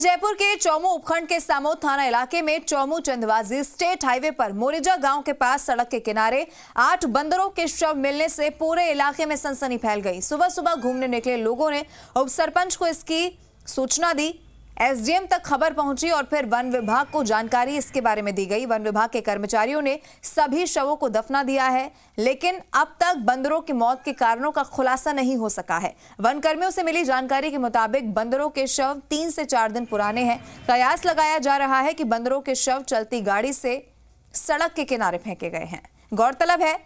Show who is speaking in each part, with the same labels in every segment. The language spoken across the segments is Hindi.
Speaker 1: जयपुर के चौमू उपखंड के सामोद थाना इलाके में चौमू चंदवाजी स्टेट हाईवे पर मोरिजा गांव के पास सड़क के किनारे 8 बंदरों के शव मिलने से पूरे इलाके में सनसनी फैल गई। सुबह सुबह घूमने निकले लोगों ने उप सरपंच को इसकी सूचना दी। एसडीएम तक खबर पहुंची और फिर वन विभाग को जानकारी इसके बारे में दी गई। वन विभाग के कर्मचारियों ने सभी शवों को दफना दिया है, लेकिन अब तक बंदरों की मौत के कारणों का खुलासा नहीं हो सका है। वन कर्मियों से मिली जानकारी के मुताबिक बंदरों के शव 3 से 4 दिन पुराने हैं। कयास लगाया जा रहा है कि बंदरों के शव चलती गाड़ी से सड़क के किनारे फेंके गए हैं। गौरतलब है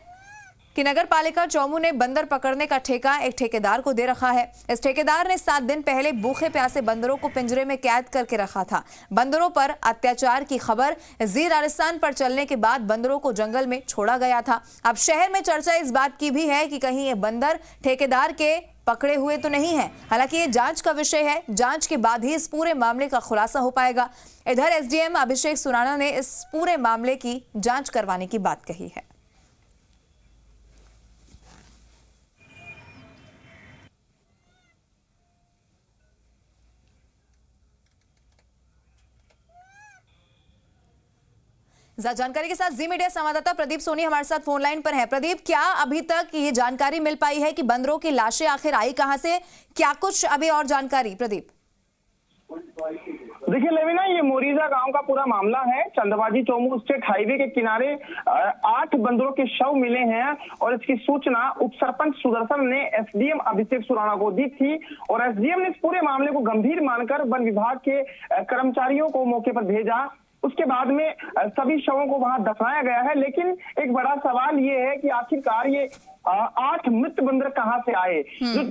Speaker 1: कि नगर पालिका चौमू ने बंदर पकड़ने का ठेका एक ठेकेदार को दे रखा है। इस ठेकेदार ने 7 दिन पहले भूखे प्यासे बंदरों को पिंजरे में कैद करके रखा था। बंदरों पर अत्याचार की खबर जी राजस्थान पर चलने के बाद बंदरों को जंगल में छोड़ा गया था। अब शहर में चर्चा इस बात की भी है कि कहीं ये बंदर ठेकेदार के पकड़े हुए तो नहीं है। हालांकि ये जांच का विषय है, जांच के बाद ही इस पूरे मामले का खुलासा हो पाएगा। इधर एसडीएम अभिषेक सुराणा ने इस पूरे मामले की जांच करवाने की बात कही है। जानकारी के साथ जी मीडिया संवाददाता प्रदीप सोनी हमारे साथ फोन लाइन पर है। प्रदीप, क्या अभी तक ये जानकारी मिल पाई है कि बंदरों की लाशें आखिर आई कहां से? क्या कुछ अभी और जानकारी? प्रदीप
Speaker 2: देखिए लेविना, ये मोरिजा गांव का पूरा मामला है। चंदवाजी चौमू स्टेट हाईवे के किनारे 8 बंदरों के शव मिले हैं और इसकी सूचना उप सरपंच सुदर्शन ने एसडीएम अभिषेक सुराणा को दी थी और एसडीएम ने इस पूरे मामले को गंभीर मानकर वन विभाग के कर्मचारियों को मौके पर भेजा। उसके बाद में सभी शवों को वहां दफनाया गया है। लेकिन एक बड़ा सवाल ये है कि आखिरकार ये 8 मृत बंदर कहां से आए। जो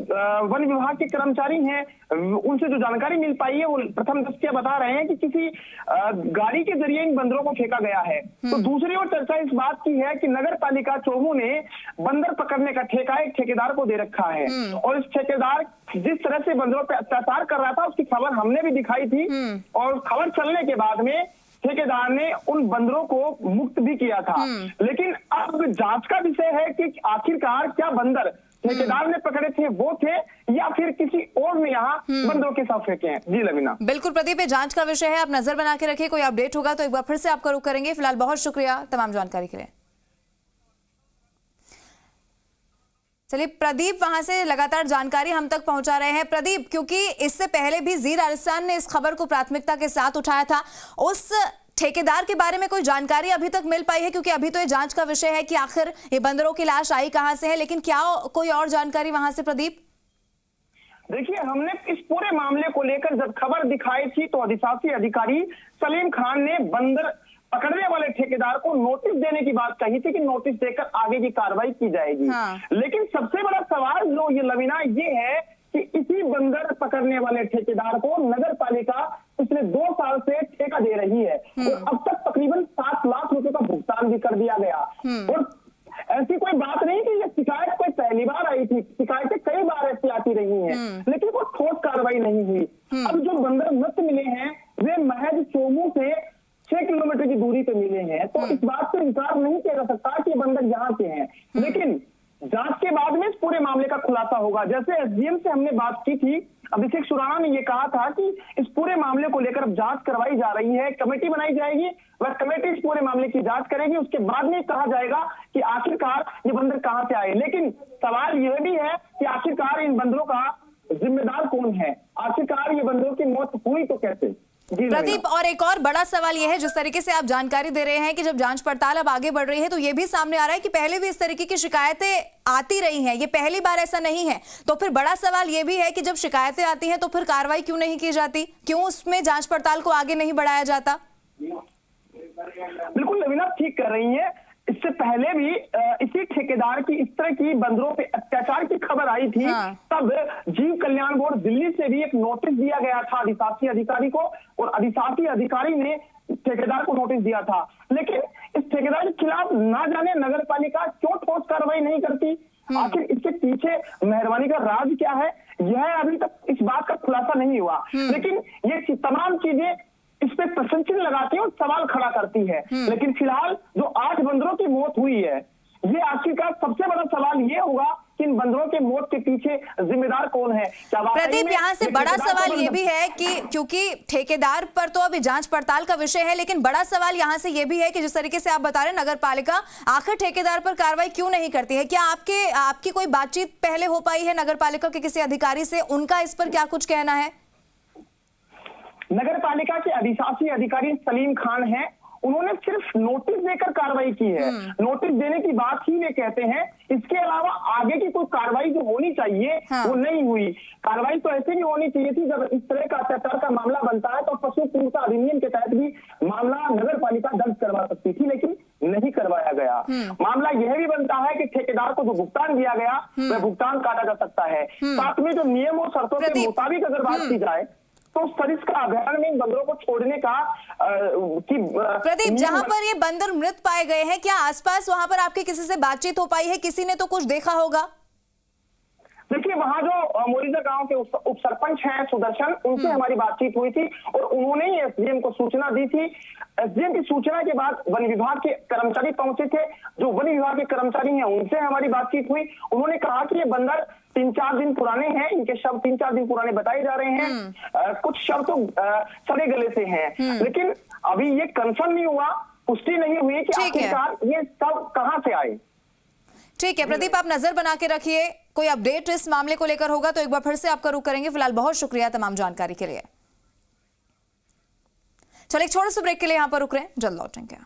Speaker 2: वन विभाग के कर्मचारी हैं उनसे जो जानकारी मिल पाई है वो प्रथम दृष्टया बता रहे हैं कि किसी गाड़ी के जरिए इन बंदरों को फेंका गया है। तो दूसरी ओर चर्चा इस बात की है कि नगर पालिका चौमू ने बंदर पकड़ने का ठेका एक ठेकेदार को दे रखा है और इस ठेकेदार जिस तरह से बंदरों पर अत्याचार कर रहा था उसकी खबर हमने भी दिखाई थी और खबर चलने के बाद में ठेकेदार ने उन बंदरों को मुक्त भी किया था। लेकिन अब जांच का विषय है कि आखिरकार क्या बंदर ठेकेदार ने पकड़े थे वो थे या फिर किसी और ने यहाँ बंदरों के साथ फेंके हैं। जी लवीना।
Speaker 1: बिल्कुल प्रदीप, ये जांच का विषय है, आप नजर बना के रखिए। कोई अपडेट होगा तो एक बार फिर से आपका रुख करेंगे। फिलहाल बहुत शुक्रिया तमाम जानकारी के लिए। चलिए प्रदीप वहां से लगातार जानकारी हम तक पहुंचा रहे हैं। प्रदीप, क्योंकि इससे पहले भी जी राजस्थान ने इस खबर को प्राथमिकता के साथ उठाया था, उस ठेकेदार के बारे में कोई जानकारी अभी तक मिल पाई है? क्योंकि अभी तो ये जांच का विषय है कि आखिर ये बंदरों की लाश आई कहां से है, लेकिन क्या कोई और जानकारी वहां से? प्रदीप
Speaker 2: देखिए, हमने इस पूरे मामले को लेकर जब खबर दिखाई थी तो अधिशासी अधिकारी सलीम खान ने बंदर पकड़ने वाले ठेकेदार को नोटिस देने की बात कही थी कि नोटिस देकर आगे की कार्रवाई की जाएगी। लेकिन सबसे बड़ा सवाल जो ये लवीना ये है कि इसी बंदर पकड़ने वाले ठेकेदार को नगर पालिका पिछले 2 साल से ठेका दे रही है और अब तक तकरीबन 7 लाख रुपए का भुगतान भी कर दिया गया। और ऐसी कोई बात नहीं कि ये शिकायत कोई पहली बार आई थी, शिकायतें कई बार ऐसी आती रही हैं, लेकिन कोई ठोस कार्रवाई नहीं हुई। अब जो बंदर मृत मिले हैं वे महज चौमू से 6 किलोमीटर की दूरी पे मिले हैं, तो इस बात से इनकार नहीं किया जा सकता कि बंदर यहाँ के हैं। लेकिन जांच के बाद में इस पूरे मामले का खुलासा होगा। जैसे एसडीएम से हमने बात की थी, अभिषेक सुराणा ने ये कहा था कि इस पूरे मामले को लेकर जांच करवाई जा रही है, कमेटी बनाई जाएगी, वह कमेटी इस पूरे मामले की जांच करेगी। उसके बाद में कहा जाएगा कि आखिरकार ये बंदर कहां से आए। लेकिन सवाल यह भी है कि आखिरकार इन बंदरों का जिम्मेदार कौन है, आखिरकार ये बंदरों की मौत हुई तो कैसे?
Speaker 1: प्रदीप, और एक और बड़ा सवाल यह है, जिस तरीके से आप जानकारी दे रहे हैं कि जब जांच पड़ताल अब आगे बढ़ रही है तो ये भी सामने आ रहा है कि पहले भी इस तरीके की शिकायतें आती रही हैं, ये पहली बार ऐसा नहीं है। तो फिर बड़ा सवाल ये भी है कि जब शिकायतें आती हैं तो फिर कार्रवाई क्यों नहीं की जाती, क्यों उसमें जांच पड़ताल को आगे नहीं बढ़ाया जाता?
Speaker 2: बिल्कुल लवीना ठीक कर रही है। इससे पहले भी इसी ठेकेदार की इस तरह की बंदरों पे अत्याचार की खबर आई थी। तब जीव कल्याण बोर्ड दिल्ली से भी एक नोटिस दिया गया था अधिशासी अधिकारी को और अधिशासी अधिकारी ने ठेकेदार को नोटिस दिया था। लेकिन इस ठेकेदार के खिलाफ ना जाने नगर पालिका क्यों ठोस कार्रवाई नहीं करती, आखिर इसके पीछे मेहरबानी का राज क्या है, यह अभी तक इस बात का खुलासा नहीं हुआ। लेकिन ये तमाम चीजें इस पे प्रश्न चिन्ह लगाती है और सवाल खड़ा करती है। लेकिन फिलहाल जो 8 बंदरों की मौत हुई है, ये आखिरकार सबसे बड़ा सवाल ये होगा कि इन बंदरों के मौत के पीछे जिम्मेदार कौन है? क्या
Speaker 1: प्रदीप, यहाँ से बड़ा सवाल ये भी है कि क्योंकि ठेकेदार पर तो अभी जांच पड़ताल का विषय है, लेकिन बड़ा सवाल यहाँ से ये भी है कि जिस तरीके से आप बता रहे हैं नगर पालिका आखिर ठेकेदार पर कार्रवाई क्यों नहीं करती है? क्या आपकी कोई बातचीत पहले हो पाई है नगर पालिका के किसी अधिकारी से? उनका इस पर क्या कुछ कहना है?
Speaker 2: नगर पालिका के अधिशासी अधिकारी सलीम खान हैं, उन्होंने सिर्फ नोटिस देकर कार्रवाई की है। नोटिस देने की बात ही वे कहते हैं, इसके अलावा आगे की कोई कार्रवाई जो होनी चाहिए वो नहीं हुई। कार्रवाई तो ऐसे भी होनी चाहिए थी, जब इस तरह का अत्याचार का मामला बनता है तो पशु क्रूरता अधिनियम के तहत भी मामला नगर पालिका दर्ज करवा सकती थी, लेकिन नहीं करवाया गया। मामला यह भी बनता है कि ठेकेदार को जो भुगतान दिया गया वह भुगतान काटा जा सकता है। साथ में जो नियम और शर्तों के मुताबिक अगर बात की जाए तो सरिस्का अभयारण्य में इन बंदरों को छोड़ने का
Speaker 1: प्रदीप, जहां पर ये बंदर मृत पाए गए हैं, क्या आसपास वहां पर आपके किसी से बातचीत हो पाई है? किसी ने तो कुछ देखा होगा।
Speaker 2: देखिए, वहां जो मोरिजा गांव के उप सरपंच हैं सुदर्शन, उनसे हमारी बातचीत हुई थी और उन्होंने ही एसडीएम को सूचना दी थी। एसडीएम की सूचना के बाद वन विभाग के कर्मचारी पहुंचे थे। जो वन विभाग के कर्मचारी हैं उनसे हमारी बातचीत हुई। उन्होंने कहा कि ये बंदर 3-4 दिन पुराने हैं, इनके शव 3-4 दिन पुराने बताए जा रहे हैं। कुछ शव तो सड़े गले से हैं, लेकिन अभी ये कंफर्म नहीं हुआ, पुष्टि नहीं हुई कि आखिरकार ये सब कहां से आए।
Speaker 1: ठीक है प्रदीप, आप नजर बना के रखिए, कोई अपडेट इस मामले को लेकर होगा तो एक बार फिर से आपका रुख करेंगे। फिलहाल बहुत शुक्रिया तमाम जानकारी के लिए। चलिए एक छोटे से ब्रेक के लिए यहां पर रुक रहे हैं, जल्द लौटेंगे।